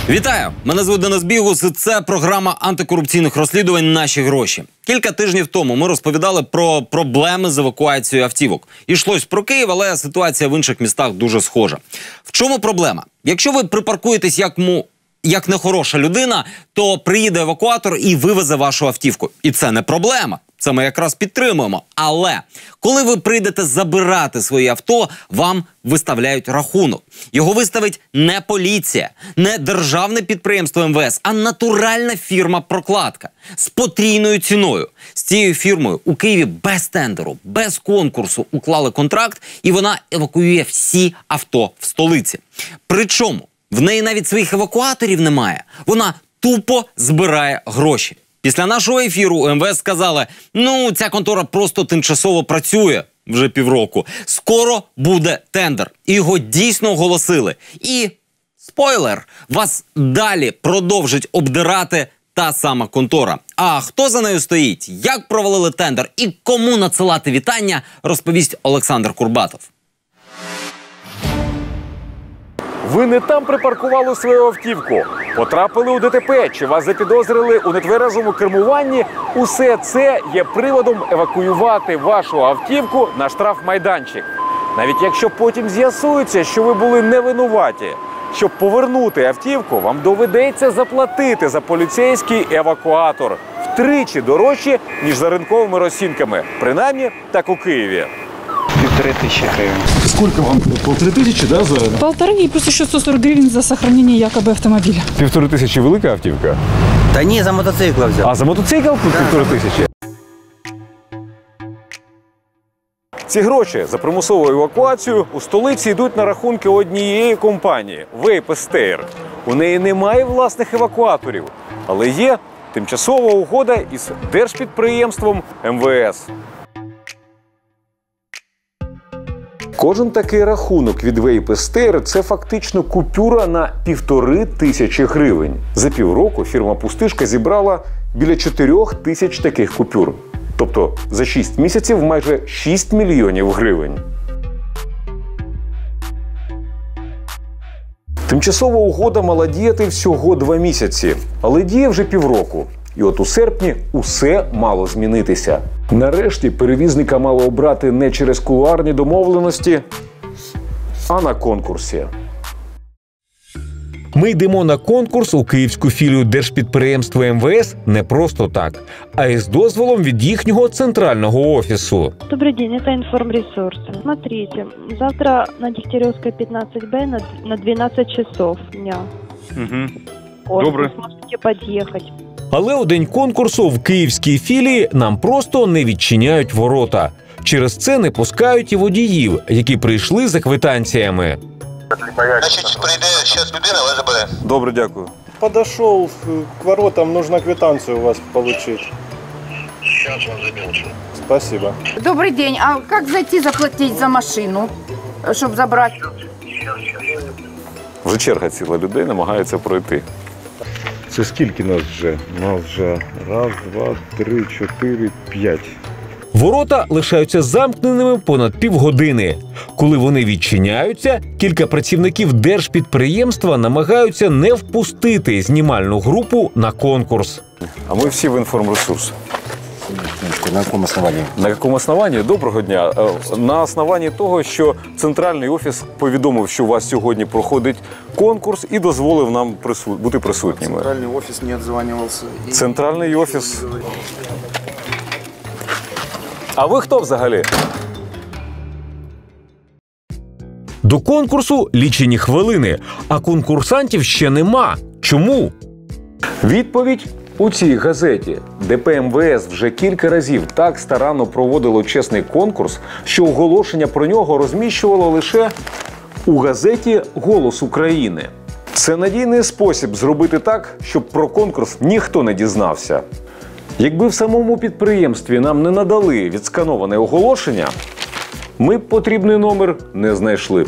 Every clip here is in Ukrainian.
Вітаю! Мене звуть Денис Бігус, і це програма антикорупційних розслідувань «Наші гроші». Кілька тижнів тому ми розповідали про проблеми з евакуацією автівок. Ішлось про Київ, але ситуація в інших містах дуже схожа. В чому проблема? Якщо ви припаркуєтесь як нехороша людина, то приїде евакуатор і вивезе вашу автівку. І це не проблема. Це ми якраз підтримуємо. Але коли ви прийдете забирати своє авто, вам виставляють рахунок. Його виставить не поліція, не державне підприємство МВС, а натуральна фірма-прокладка з потрійною ціною. З цією фірмою у Києві без тендеру, без конкурсу уклали контракт, і вона евакуює всі авто в столиці. Причому в неї навіть своїх евакуаторів немає. Вона тупо збирає гроші. Після нашого ефіру у МВС сказали, ця контора просто тимчасово працює вже півроку. Скоро буде тендер. І його дійсно оголосили. І, спойлер, вас далі продовжить обдирати та сама контора. А хто за нею стоїть, як провалили тендер і кому надсилати вітання, розповість Олександр Курбатов. Ви не там припаркували свою автівку, потрапили у ДТП, чи вас запідозрили у нетверезому кермуванні – усе це є приводом евакуювати вашу автівку на штрафмайданчик. Навіть якщо потім з'ясується, що ви були невинуваті. Щоб повернути автівку, вам доведеться заплатити за поліцейський евакуатор. Втричі дорожче, ніж за ринковими розцінками. Принаймні, так у Києві. 1500 гривен. Сколько вам? 1500, да? За... 1,5 и плюс еще 140 гривен за сохранение якобы автомобиля. 1500 – велика автівка? Та ні, за мотоцикл взяв. А за мотоцикл 1500? Ці гроші за примусову евакуацію у столиці йдуть на рахунки однієї компанії – Вейпестейр. У неї немає власних евакуаторів, але є тимчасова угода із держпідприємством МВС. Кожен такий рахунок від Вейпестейр – це фактично купюра на 1500 гривень. За півроку фірма-пустишка зібрала біля 4000 таких купюр. Тобто за 6 місяців майже 6 мільйонів гривень. Тимчасова угода мала діяти всього 2 місяці, але діє вже півроку. І от у серпні усе мало змінитися. Нарешті перевізника мало обрати не через кулуарні домовленості, а на конкурсі. Ми йдемо на конкурс у київську філію держпідприємства МВС не просто так, а із дозволом від їхнього центрального офісу. Добрый день, это информресурсы. Смотрите, завтра на Дегтяревской 15Б на 12 часов дня. Добре. Сможете подъехать. Але у день конкурсу в київській філії нам просто не відчиняють ворота. Через це не пускають і водіїв, які прийшли за квитанціями. Значить, прийде зараз людина, вас забере. Добре, дякую. Подошел к воротам, нужно квитанцию у вас получить. Сейчас вам заберу. Спасибо. Добрый день. А как зайти заплатить за машину, чтобы забрать? Вже черга ціла людей намагається пройти. Це скільки нас вже? Нас вже 1, 2, 3, 4, 5. Ворота лишаються замкненими понад півгодини. Коли вони відчиняються, кілька працівників держпідприємства намагаються не впустити знімальну групу на конкурс. А ми всі в інформресурс. На якому основанні? На якому основанні? Доброго дня. На основанні того, що центральний офіс повідомив, що у вас сьогодні проходить конкурс і дозволив нам бути присутніми. Центральный офис не отзванивался. Центральний офіс. А ви хто взагалі? До конкурсу лічені хвилини, а конкурсантів ще нема. Чому? Відповідь у цій газеті. ДП МВС вже кілька разів так старанно проводило чесний конкурс, що оголошення про нього розміщувало лише у газеті «Голос України». Це надійний спосіб зробити так, щоб про конкурс ніхто не дізнався. Якби в самому підприємстві нам не надали відскановане оголошення, ми б потрібний номер не знайшли б.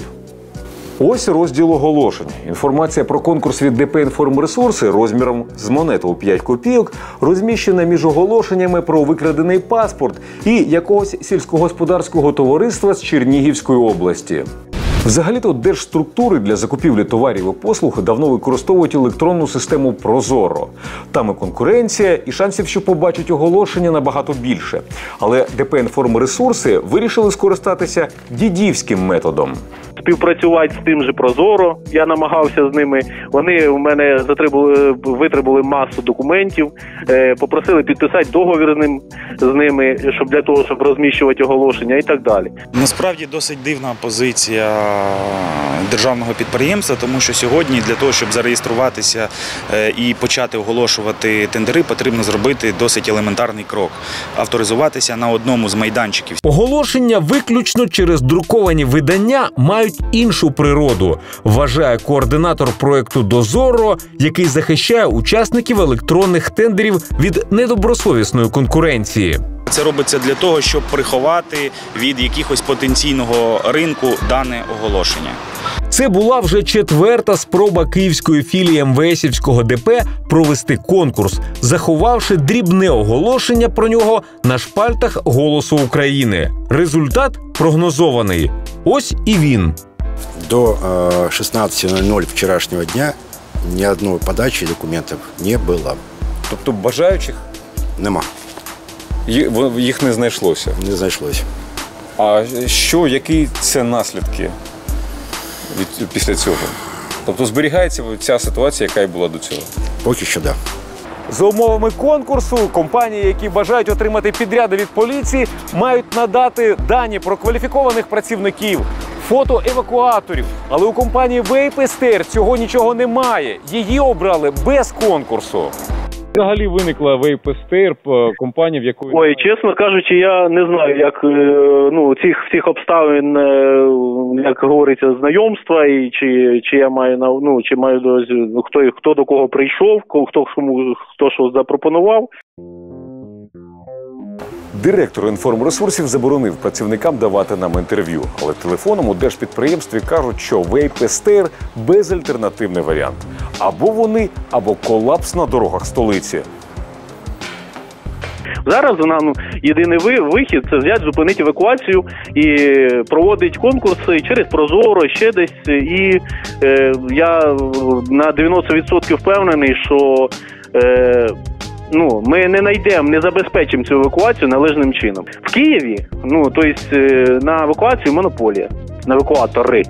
Ось розділ оголошень. Інформація про конкурс від ДП «Інформресурси» розміром з монету у 5 копійок розміщена між оголошеннями про викрадений паспорт і якогось сільськогосподарського товариства з Чернігівської області. Взагалі-то держструктури для закупівлі товарів і послуг давно використовують електронну систему «Прозоро». Там і конкуренція, і шансів, що побачать оголошення, набагато більше. Але ДП «Інформресурси» вирішили скористатися дідівським методом. Співпрацювати з тим же Прозоро, я намагався з ними. Вони у мене витребували масу документів, попросили підписати договір з ними, для того, щоб розміщувати оголошення і так далі. Насправді досить дивна позиція державного підприємства, тому що сьогодні для того, щоб зареєструватися і почати оголошувати тендери, потрібно зробити досить елементарний крок – авторизуватися на одному з майданчиків. Оголошення виключно через друковані видання мають іншу природу, вважає координатор проєкту «Дозоро», який захищає учасників електронних тендерів від недобросовісної конкуренції. Це робиться для того, щоб приховати від якихось потенційного ринку дане оголошення. Це була вже 4-та спроба київської філії МВСівського ДП провести конкурс, заховавши дрібне оголошення про нього на шпальтах «Голосу України». Результат прогнозований. Ось і він. До 16:00 вчорашнього дня ні одної подачі документів не було. Тобто бажаючих? Нема. Їх не знайшлося? Не знайшлося. А які це наслідки після цього? Тобто зберігається ця ситуація, яка і була до цього? Поки що, так. За умовами конкурсу, компанії, які бажають отримати підряди від поліції, мають надати дані про кваліфікованих працівників, фото евакуаторів. Але у компанії «Вейп-СТР» цього нічого немає. Її обрали без конкурсу. Взагалі виникла «Вейп-СТР», компанія, в якої... Ой, чесно кажучи, я не знаю, як цих всіх обставин, як говориться, знайомства, і чи я маю чи маю хто до кого прийшов, хто що запропонував. Директор «Інформресурсів» заборонив працівникам давати нам інтерв'ю. Але телефоном у держпідприємстві кажуть, що «Вейп-СТР» – безальтернативний варіант. Або вони, або колапс на дорогах столиці. Зараз єдиний вихід – це взяти, зупинити евакуацію і проводити конкурси через Прозоро, ще десь. І я на 90% впевнений, що ми не знайдемо, не забезпечимо цю евакуацію належним чином. В Києві, на евакуацію монополія, на евакуатори.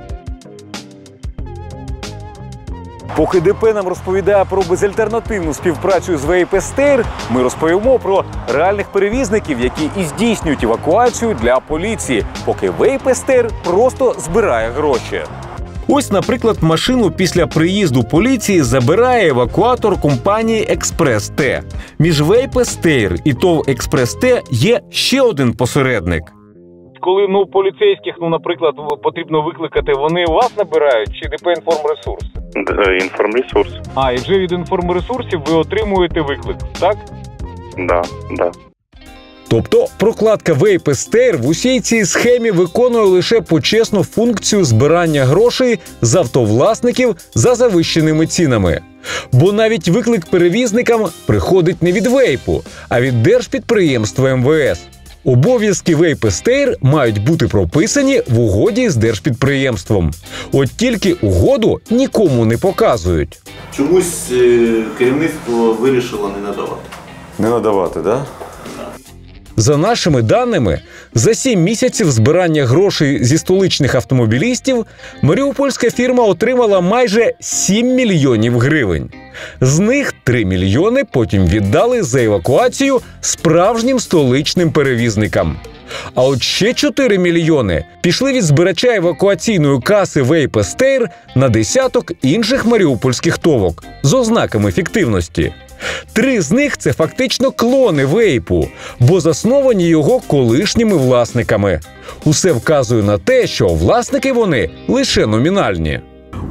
Поки ДП нам розповідає про безальтернативну співпрацю з «Вейп-СТР», ми розповімо про реальних перевізників, які і здійснюють евакуацію для поліції, поки «Вейп-СТР» просто збирає гроші. Ось, наприклад, машину після приїзду поліції забирає евакуатор компанії «Експрес-Т». Між «Вейп-СТР» і ТОВ «Експрес-Т» є ще один посередник. Коли поліцейських, наприклад, потрібно викликати, вони вас набирають чи ДП «Інформресурс»? «Інформресурс». І вже від «Інформресурсів» ви отримуєте виклик, так? Да. Тобто прокладка «Вейп-СТР» в усій цій схемі виконує лише почесну функцію збирання грошей з автовласників за завищеними цінами. Бо навіть виклик перевізникам приходить не від «Вейпу», а від держпідприємства МВС. Обов'язки «Вейп-СТР» мають бути прописані в угоді з держпідприємством. От тільки угоду нікому не показують. Чомусь керівництво вирішило не надавати. Не надавати, так? За нашими даними, за 7 місяців збирання грошей зі столичних автомобілістів маріупольська фірма отримала майже 7 мільйонів гривень. З них 3 мільйони потім віддали за евакуацію справжнім столичним перевізникам. А от ще 4 мільйони пішли від збирача евакуаційної каси «Вейп-СТР» на десяток інших маріупольських товок з ознаками фіктивності. 3 з них – це фактично клони «Вейпу», бо засновані його колишніми власниками. Усе вказує на те, що власники вони лише номінальні.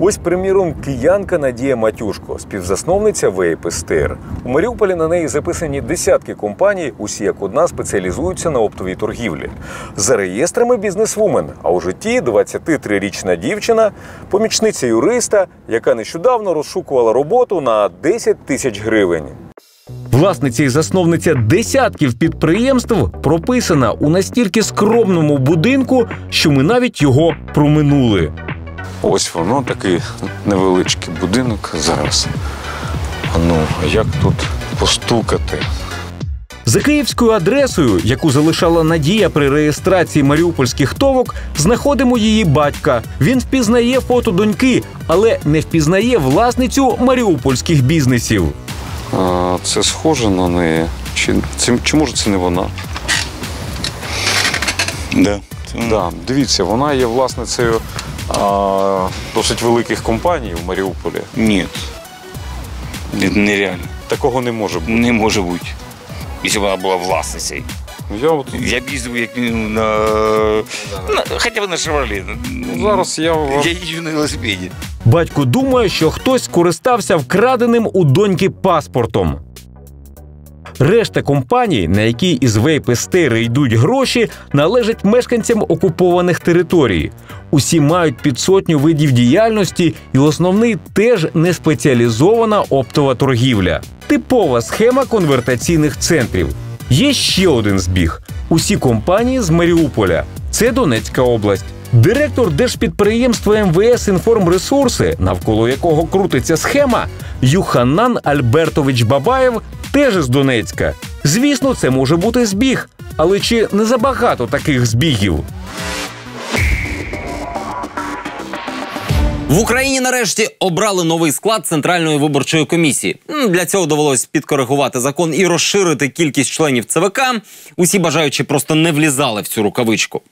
Ось, приміром, киянка Надія Матюшко, співзасновниця «Вейп-СТР». У Маріуполі на неї записані десятки компаній, усі як одна спеціалізуються на оптовій торгівлі. За реєстрами бізнесвумен, а у житті 23-річна дівчина, помічниця юриста, яка нещодавно розшукувала роботу на 10 тисяч гривень. Власниця і засновниця десятків підприємств прописана у настільки скромному будинку, що ми навіть його проминули. Ось воно, такий невеличкий будинок зараз. Ну, як тут постукати? За київською адресою, яку залишала Надія при реєстрації маріупольських ТОВок, знаходимо її батька. Він впізнає фото доньки, але не впізнає власницю маріупольських бізнесів. Це схоже на неї? Чи може це не вона? Да. Дивіться, вона є власницею досить великих компаній в Маріуполі. Ні. Нереально. Такого не може бути. Не може бути. Якщо вона була власницею. Я б їздив як мінімум хоча б на «Шевроле». Зараз я їжджу на велосипеді. Батько думає, що хтось скористався вкраденим у доньки паспортом. Решта компаній, на які із вейп-естери йдуть гроші, належать мешканцям окупованих територій. Усі мають під 100 видів діяльності, і основний теж не спеціалізована оптова торгівля. Типова схема конвертаційних центрів. Є ще один збіг. Усі компанії з Маріуполя. Це Донецька область. Директор держпідприємства МВС «Інформресурси», навколо якого крутиться схема, Юханан Альбертович Бабаєв, теж з Донецька. Звісно, це може бути збіг. Але чи не забагато таких збігів? В Україні нарешті обрали новий склад Центральної виборчої комісії. Для цього довелось підкоригувати закон і розширити кількість членів ЦВК. Усі бажаючі просто не влізали в цю рукавичку.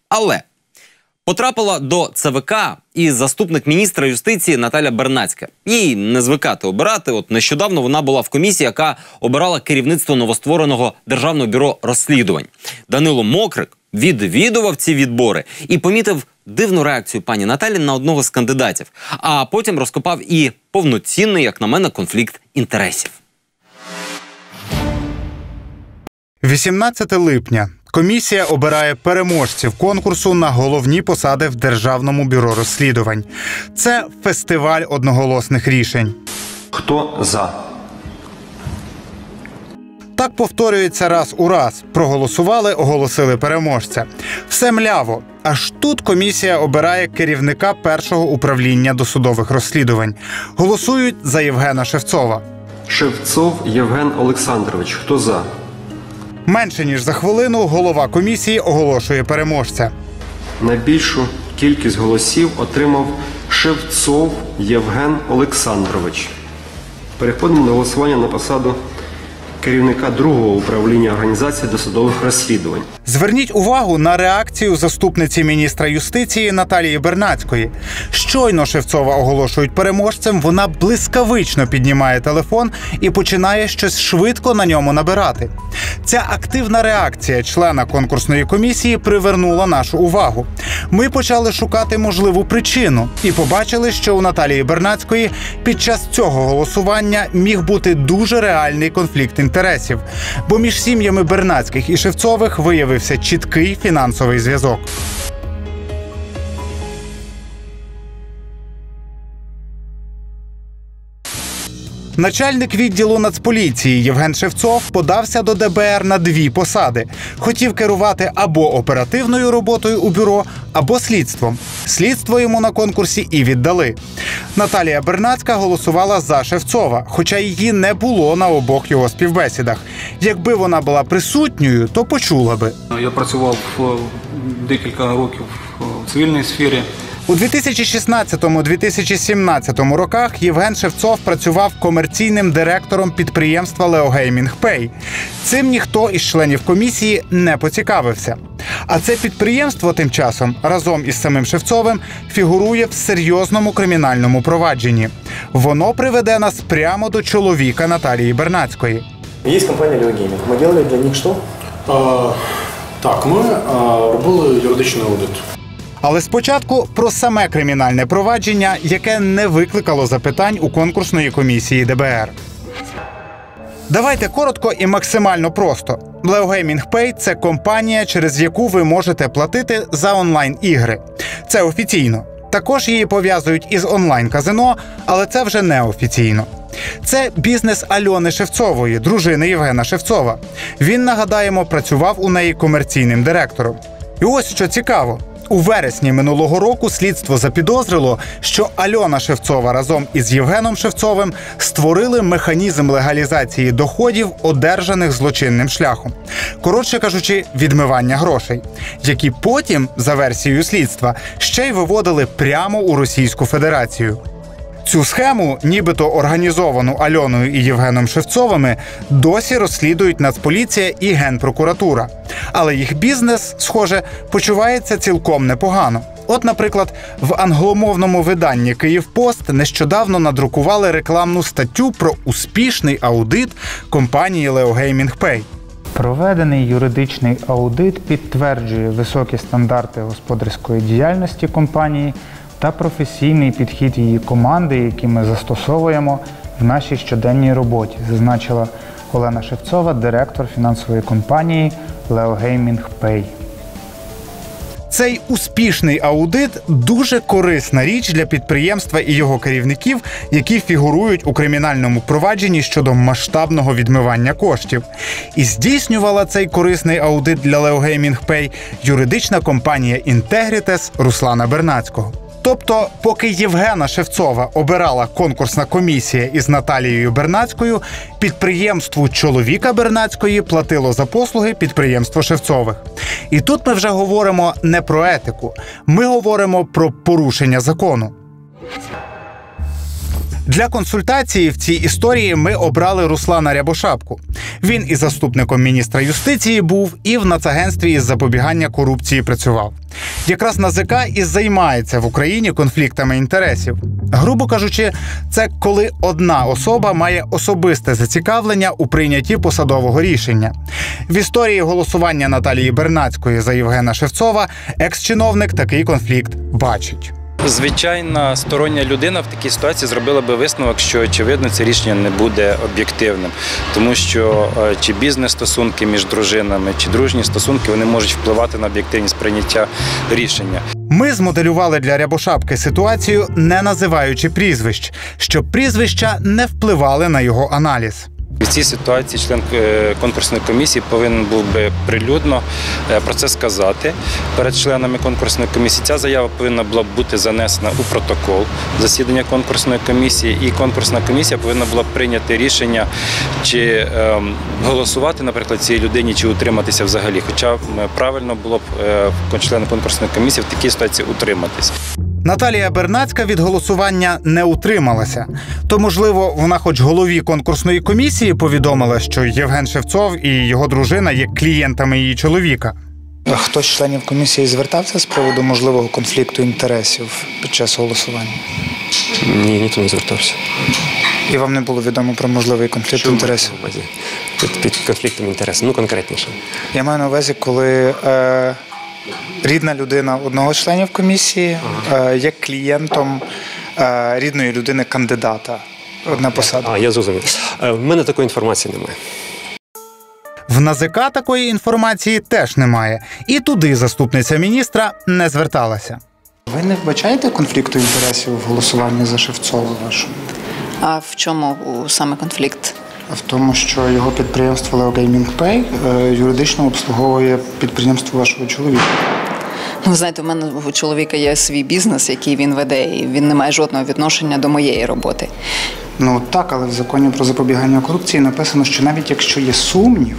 Але потрапила до ЦВК і заступник міністра юстиції Наталя Бернацька. Їй не звикати обирати. От нещодавно вона була в комісії, яка обирала керівництво новоствореного Державного бюро розслідувань. Данило Мокрик відвідував ці відбори і помітив дивну реакцію пані Наталі на одного з кандидатів. А потім розкопав і повноцінний, як на мене, конфлікт інтересів. 18 липня. Комісія обирає переможців конкурсу на головні посади в Державному бюро розслідувань. Це фестиваль одноголосних рішень. Хто за? Так повторюється раз у раз. Проголосували, оголосили переможця. Все мляво. Аж тут комісія обирає керівника першого управління досудових розслідувань. Голосують за Євгена Шевцова. Шевцов Євген Олександрович. Хто за? Менше ніж за хвилину голова комісії оголошує переможця. Найбільшу кількість голосів отримав Шевцов Євген Олександрович. Переходимо до голосування на посаду керівника другого управління організації досудових розслідувань. Зверніть увагу на реакцію заступниці міністра юстиції Наталії Бернацької. Щойно Шевцова оголошують переможцем, вона блискавично піднімає телефон і починає щось швидко на ньому набирати. Ця активна реакція члена конкурсної комісії привернула нашу увагу. Ми почали шукати можливу причину і побачили, що у Наталії Бернацької під час цього голосування міг бути дуже реальний конфлікт інтересів, бо між сім'ями Бернацьких і Шевцових виявився чіткий фінансовий зв'язок. Начальник відділу Нацполіції Євген Шевцов подався до ДБР на 2 посади. Хотів керувати або оперативною роботою у бюро, або слідством. Слідство йому на конкурсі і віддали. Наталія Бернацька голосувала за Шевцова, хоча її не було на обох його співбесідах. Якби вона була присутньою, то почула би. Я працював декілька років в цивільній сфері. У 2016-2017 роках Євген Шевцов працював комерційним директором підприємства Leo Gaming Pay. Цим ніхто із членів комісії не поцікавився. А це підприємство тим часом, разом із самим Шевцовим, фігурує в серйозному кримінальному провадженні. Воно приведе нас прямо до чоловіка Наталії Бернацької. Є компанія Leo Gaming. Ми робили для них що? Так, ми робили юридичний аудит. Але спочатку про саме кримінальне провадження, яке не викликало запитань у конкурсної комісії ДБР. Давайте коротко і максимально просто. Leo Gaming Pay – це компанія, через яку ви можете платити за онлайн-ігри. Це офіційно. Також її пов'язують із онлайн-казино, але це вже неофіційно. Це бізнес Альони Шевцової, дружини Євгена Шевцова. Він, нагадаємо, працював у неї комерційним директором. І ось що цікаво. У вересні минулого року слідство запідозрило, що Альона Шевцова разом із Євгеном Шевцовим створили механізм легалізації доходів, одержаних злочинним шляхом. Коротше кажучи, відмивання грошей, які потім, за версією слідства, ще й виводили прямо у Російську Федерацію. Цю схему, нібито організовану Альоною і Євгеном Шевцовими, досі розслідують Нацполіція і Генпрокуратура. Але їх бізнес, схоже, почувається цілком непогано. От, наприклад, в англомовному виданні «Київпост» нещодавно надрукували рекламну статтю про успішний аудит компанії Leo Gaming Pay. Проведений юридичний аудит підтверджує високі стандарти господарської діяльності компанії та професійний підхід її команди, який ми застосовуємо в нашій щоденній роботі, зазначила Олена Шевцова, директор фінансової компанії Leo Gaming Pay. Цей успішний аудит – дуже корисна річ для підприємства і його керівників, які фігурують у кримінальному провадженні щодо масштабного відмивання коштів. І здійснювала цей корисний аудит для Leo Gaming Pay юридична компанія «Інтегрітес» Руслана Бернацького. Тобто, поки Євгена Шевцова обирала конкурсна комісія із Наталією Бернацькою, підприємству чоловіка Бернацької платило за послуги підприємство Шевцових. І тут ми вже говоримо не про етику, ми говоримо про порушення закону. Для консультації в цій історії ми обрали Руслана Рябошапку. Він і заступником міністра юстиції був, і в Нацагентстві із запобігання корупції працював. Якраз НАЗК і займається в Україні конфліктами інтересів. Грубо кажучи, це коли одна особа має особисте зацікавлення у прийнятті посадового рішення. В історії голосування Наталії Бернацької за Євгена Шевцова екс-чиновник такий конфлікт бачить. Звичайна стороння людина в такій ситуації зробила би висновок, що, очевидно, це рішення не буде об'єктивним. Тому що чи бізнес-стосунки між дружинами, чи дружні стосунки, вони можуть впливати на об'єктивність прийняття рішення. Ми змоделювали для Рябошапки ситуацію, не називаючи прізвищ, щоб прізвища не впливали на його аналіз. В цій ситуації член конкурсної комісії повинен був би прилюдно про це сказати перед членами конкурсної комісії. Ця заява повинна була б бути занесена у протокол засідання конкурсної комісії, і конкурсна комісія повинна була б прийняти рішення, чи голосувати, наприклад, цій людині, чи утриматися взагалі. Хоча правильно було б члену конкурсної комісії в такій ситуації утриматись. Наталія Бернацька від голосування не утрималася. То, можливо, вона хоч голові конкурсної комісії повідомила, що Євген Шевцов і його дружина є клієнтами її чоловіка. Хтось з членів комісії звертався з приводу можливого конфлікту інтересів під час голосування? Ні, ніхто не звертався. І вам не було відомо про можливий конфлікт інтересів? Під конфліктом інтересів, ну конкретніше. Я маю на увазі, коли рідна людина одного з членів комісії є клієнтом рідної людини-кандидата на посаду. Я зрозумів. В мене такої інформації немає. В НАЗК такої інформації теж немає. І туди заступниця міністра не зверталася. Ви не вбачаєте конфлікту інтересів в голосуванні за Шевцова вашого? А в чому саме конфлікт? В тому, що його підприємство Leo Gaming Pay юридично обслуговує підприємство вашого чоловіка. Ну, ви знаєте, у мене у чоловіка є свій бізнес, який він веде, і він не має жодного відношення до моєї роботи. Ну так, але в законі про запобігання корупції написано, що навіть якщо є сумнів,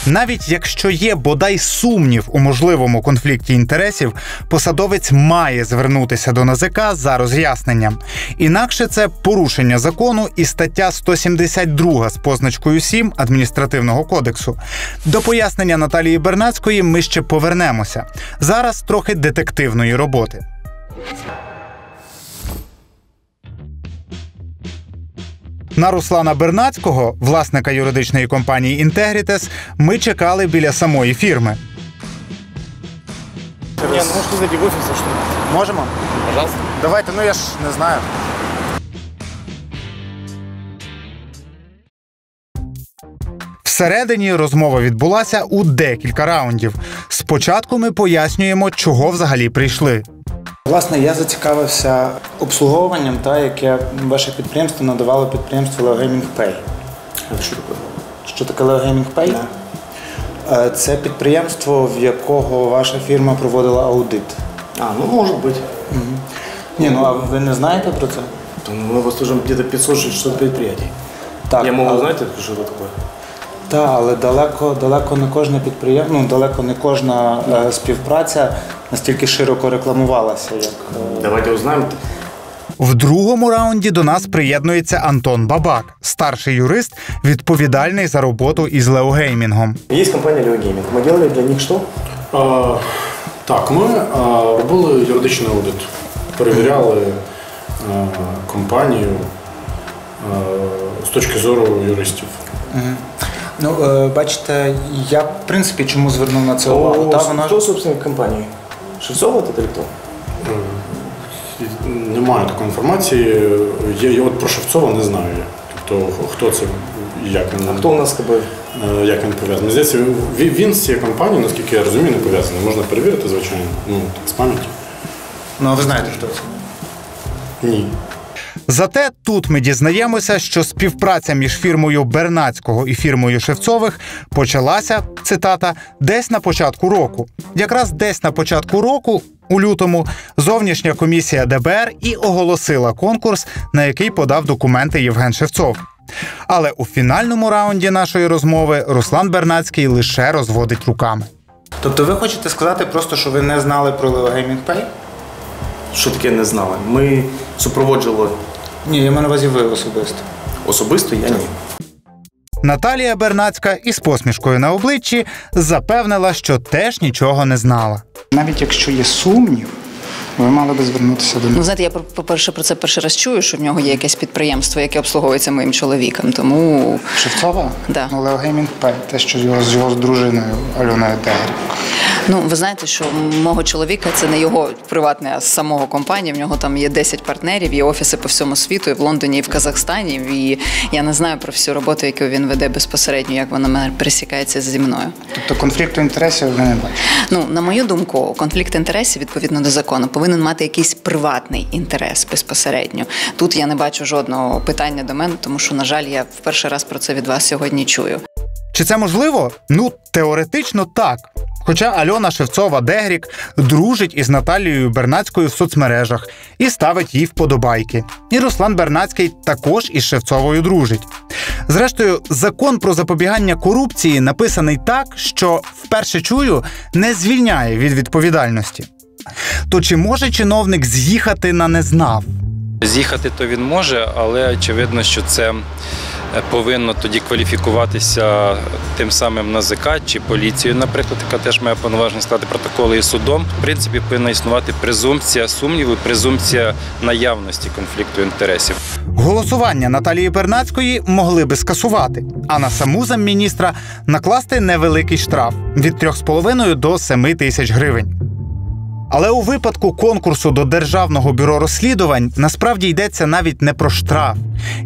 навіть якщо є бодай сумнів у можливому конфлікті інтересів, посадовець має звернутися до НАЗК за роз'ясненням. Інакше це порушення закону і стаття 172 з позначкою 7 Адміністративного кодексу. До пояснення Наталії Бернацької ми ще повернемося. Зараз трохи детективної роботи. На Руслана Бернацького, власника юридичної компанії «Інтегрітес», ми чекали біля самої фірми. Ні, ну можете зайти в офіс, що? Можемо? Пожалуйста. Давайте, ну я ж не знаю. Всередині розмова відбулася у декілька раундів. Спочатку ми пояснюємо, чого взагалі прийшли. Власне, я зацікавився обслуговуванням, яке ваше підприємство надавало підприємству Leo Gaming Pay. Що таке? Що таке Leo Gaming Pay? Це підприємство, в якого ваша фірма проводила аудит. Ну, может быть. Ні, ну а ви не знаєте про це? Мы обслуживаем где-то 500-600 предприятий. Так, Я могу але- знать, что это такое? Так, але далеко не кожне підприємство, далеко не кожна співпраця настільки широко рекламувалася, як... Давайте узнаем. В другому раунді до нас приєднується Антон Бабак, старший юрист, відповідальний за роботу із леогеймінгом. Есть компания Leo Gaming. Мы делали для них что? Так, ми робили юридичний аудит. Перевіряли компанію з точки зору юристів. Ну, бачите, я, в принципі, чому звернув на це увагу? Кто собственник компании? Шевцова это или кто? Немає такої інформації. Я от про Шевцова не знаю. Тобто, хто це, як він... А хто у нас КБ? Як він пов'язаний? Здається, він з цією компанією, наскільки я розумію, не пов'язаний. Можна перевірити, звичайно, з пам'яті. Ну, а ви знаєте, хто це? Ні. Зате тут ми дізнаємося, що співпраця між фірмою Бернацького і фірмою Шевцових почалася, цитата, десь на початку року. Якраз десь на початку року, у лютому, зовнішня комісія ДБР і оголосила конкурс, на який подав документи Євген Шевцов. Але у фінальному раунді нашої розмови Руслан Бернацький лише розводить руками. Тобто ви хочете сказати просто, що ви не знали про Leo Gaming Pay? Що таке не знали? Ми супроводжували. Ні, я маю на увазі ви особисто. Особисто я ні. Наталія Бернацька із посмішкою на обличчі запевнила, що теж нічого не знала. Навіть якщо є сумнів, ви мали би звернутися до них. Ну, знаєте, я, по-перше, про це перший раз чую, що в нього є якесь підприємство, яке обслуговується моїм чоловіком, тому... Шевцова? Да. Ну, Leo Gaming Pay, те, що з його дружиною Альоною Дегрік. Ну, ви знаєте, що мого чоловіка це не його приватне, а самого компанії. В нього там є 10 партнерів, є офіси по всьому світу, і в Лондоні, і в Казахстані. І я не знаю про всю роботу, яку він веде безпосередньо, як вона пересікається зі мною. Тобто конфлікту інтересів ви не бачите? Ну, на мою думку, конфлікт інтересів, відповідно до закону, повинен мати якийсь приватний інтерес безпосередньо. Тут я не бачу жодного питання до мене, тому що, на жаль, я в перший раз про це від вас сьогодні чую. Чи це можливо? Ну, теоретично так. Хоча Альона Шевцова-Дегрік дружить із Наталією Бернацькою в соцмережах і ставить їй вподобайки. І Руслан Бернацький також із Шевцовою дружить. Зрештою, закон про запобігання корупції написаний так, що, вперше чую, не звільняє від відповідальності. То чи може чиновник з'їхати на незнав? З'їхати то він може, але очевидно, що це повинно тоді кваліфікуватися тим самим НАЗК чи поліцією, наприклад, яка теж має повноваження складати протоколи, і судом. В принципі, повинна існувати презумпція сумніву, презумпція наявності конфлікту інтересів. Голосування Наталії Бернацької могли би скасувати, а на саму замміністра накласти невеликий штраф – від 3,5 до 7 тисяч гривень. Але у випадку конкурсу до Державного бюро розслідувань насправді йдеться навіть не про штраф.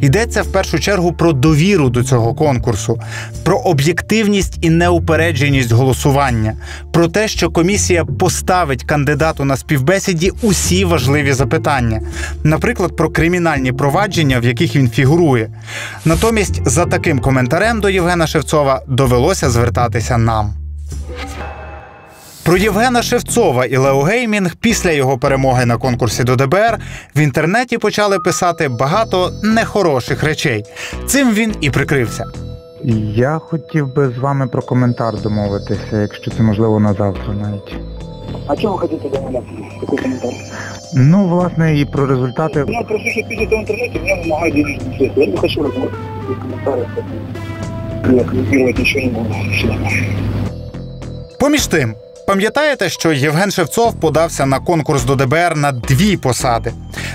Йдеться в першу чергу про довіру до цього конкурсу, про об'єктивність і неупередженість голосування, про те, що комісія поставить кандидату на співбесіді усі важливі запитання, наприклад, про кримінальні провадження, в яких він фігурує. Натомість за таким коментарем до Євгена Шевцова довелося звертатися нам. Про Євгена Шевцова і Leo Gaming після його перемоги на конкурсі до ДБР в інтернеті почали писати багато нехороших речей. Цим він і прикрився. Я хотів би з вами про коментар домовитися, якщо це можливо на завтра навіть. А чого ви хочете домовлятися? Який коментар? Ну, власне, і про результати. Ну, просто що пишете в інтернеті, мені вимагають денежні средства. Я не хочу розмовляти в коментарях. Я коментувати нічого не буду. Поміж тим, пам'ятаєте, що Євген Шевцов подався на конкурс до ДБР на 2 посади?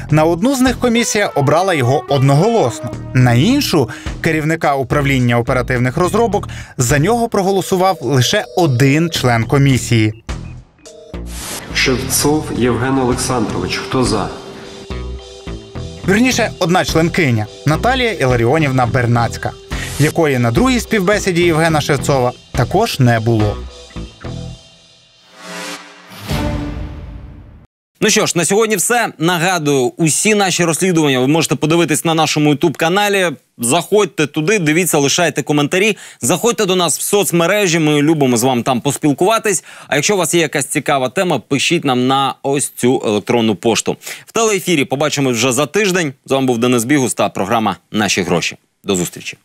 На одну з них комісія обрала його одноголосно. На іншу, керівника управління оперативних розробок, за нього проголосував лише 1 член комісії. Шевцов Євген Олександрович. Хто за? Вірніше, 1 членкиня – Наталія Іларіонівна Бернацька, якої на другій співбесіді Євгена Шевцова також не було. Ну що ж, на сьогодні все. Нагадую, усі наші розслідування ви можете подивитись на нашому ютуб-каналі. Заходьте туди, дивіться, лишайте коментарі. Заходьте до нас в соцмережі, ми любимо з вами там поспілкуватись. А якщо у вас є якась цікава тема, пишіть нам на ось цю електронну пошту. В телеефірі побачимось вже за тиждень. З вами був Денис Бігус та програма «Наші гроші». До зустрічі.